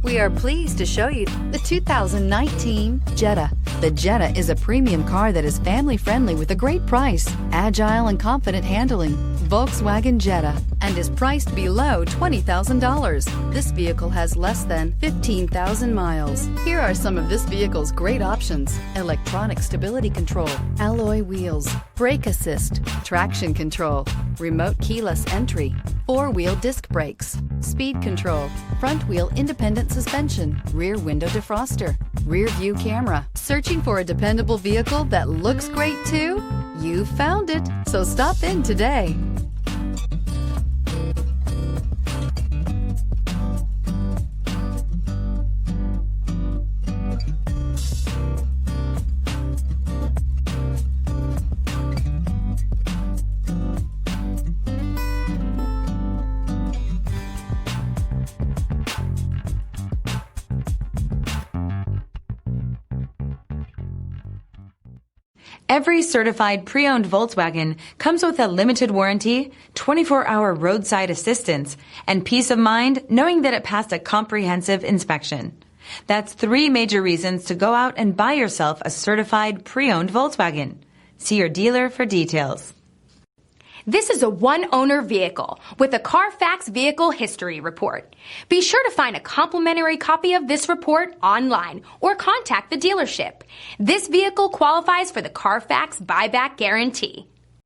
We are pleased to show you the 2019 Jetta. The Jetta is a premium car that is family-friendly with a great price, agile and confident handling. Volkswagen Jetta, and is priced below $20,000. This vehicle has less than 15,000 miles. Here are some of this vehicle's great options: electronic stability control, alloy wheels, brake assist, traction control, remote keyless entry, four-wheel disc brakes, speed control, front wheel independent suspension, rear window defroster, rear view camera. Searching for a dependable vehicle that looks great too? You found it, so stop in today. Every certified pre-owned Volkswagen comes with a limited warranty, 24-hour roadside assistance, and peace of mind knowing that it passed a comprehensive inspection. That's 3 major reasons to go out and buy yourself a certified pre-owned Volkswagen. See your dealer for details. This is a one-owner vehicle with a Carfax Vehicle History Report. Be sure to find a complimentary copy of this report online or contact the dealership. This vehicle qualifies for the Carfax Buyback Guarantee.